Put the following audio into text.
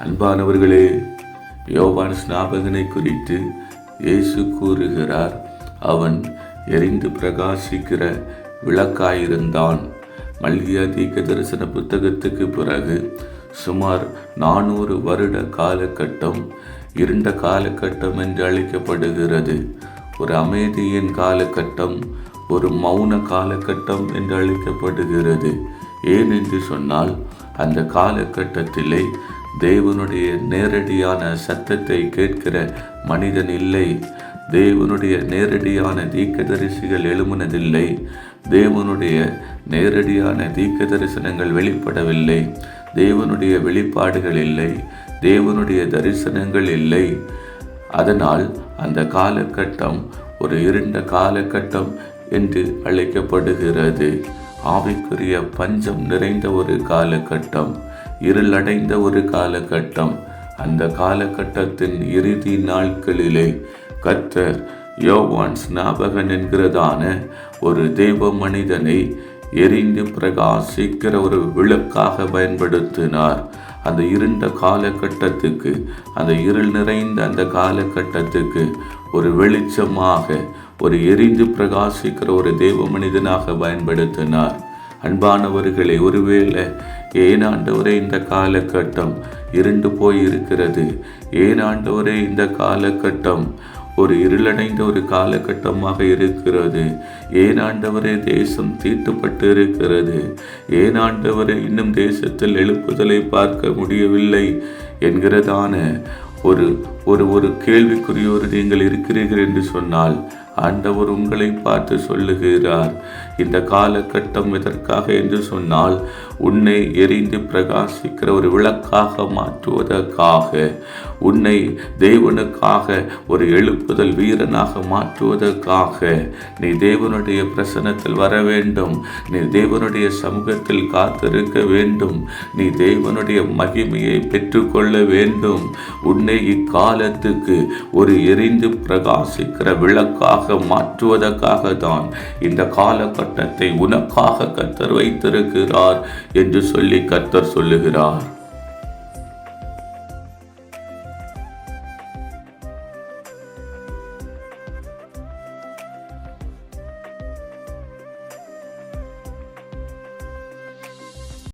அன்பானவர்களே, யோவான் ஸ்நாபகனை குறித்து இயேசு கூறுகிறார், அவன் எரிந்து பிரகாசிக்கிற விளக்காயிருந்தான். மல்கியா தீர்க்க தரிசன புத்தகத்துக்கு பிறகு சுமார் 400 வருட காலகட்டம் இருண்ட காலகட்டம் என்று அழைக்கப்படுகிறது. ஒரு அமைதியின் காலகட்டம், ஒரு மௌன காலகட்டம் என்று அழைக்கப்படுகிறது. ஏன் என்று சொன்னால், அந்த காலகட்டத்திலே தேவனுடைய நேரடியான சத்தத்தை கேட்கிற மனிதன் இல்லை. தேவனுடைய நேரடியான தீர்க்கதரிசிகள் எழும்பினதில்லை. தேவனுடைய நேரடியான தீர்க்க தரிசனங்கள் வெளிப்படவில்லை. தேவனுடைய வெளிப்பாடுகள் இல்லை. தேவனுடைய தரிசனங்கள் இல்லை. அதனால் அந்த காலகட்டம் ஒரு இருண்ட காலகட்டம் என்று அழைக்கப்படுகிறது. ஆவிக்குரிய பஞ்சம் நிறைந்த ஒரு காலகட்டம், இருளடைந்த ஒரு காலகட்டம். அந்த காலகட்டத்தின் இறுதி நாட்களிலே கர்த்தர் யோவான் ஸ்நாபகன் என்கிறதான ஒரு தேவ மனிதனை எரிந்து பிரகாசிக்கிற ஒரு விளக்காக பயன்படுத்தினார். அந்த இருண்ட காலகட்டத்துக்கு, அந்த இருள் நிறைந்த அந்த காலகட்டத்துக்கு ஒரு வெளிச்சமாக, ஒரு எரிந்து பிரகாசிக்கிற ஒரு தேவ மனிதனாக பயன்படுத்தினார். அன்பானவர்களே, ஒருவேளை ஏன் ஆண்டவரே இந்த காலகட்டம் இருண்டு போய் இருக்கிறது, ஏன் ஆண்டவரே இந்த காலகட்டம் ஒரு இருளடைந்த ஒரு காலகட்டமாக இருக்கிறது, ஏன் ஆண்டவரே தேசம் தீட்டுப்பட்டு இருக்கிறது, ஏன் ஆண்டவரே இன்னும் தேசத்தில் எழுப்புதலை பார்க்க முடியவில்லை என்கிறதான ஒரு ஒரு ஒரு கேள்விக்குறியோடு நீங்கள் இருக்கிறீர்கள் என்று சொன்னால், ஆண்டவர் உங்களை பார்த்து சொல்லுகிறார், இந்த காலகட்டம் எதற்காக என்று சொன்னால், உன்னை எரிந்து பிரகாசிக்கிற ஒரு விளக்காக மாற்றுவதற்காக, உன்னை தேவனுக்காக ஒரு எழுப்புதல் வீரனாக மாற்றுவதற்காக. நீ தேவனுடைய பிரசன்னத்தில் வர வேண்டும். நீ தேவனுடைய சமூகத்தில் காத்திருக்க வேண்டும். நீ தேவனுடைய மகிமையை பெற்றுக்கொள்ள வேண்டும். உன்னை இக்காலத்துக்கு ஒரு எரிந்து பிரகாசிக்கிற விளக்காக மாற்றுவதற்காக தான் இந்த காலகட்டத்தை உனக்காக கர்த்தர் வைத்திருக்கிறார் என்று சொல்லி கர்த்தர் சொல்லுகிறார்.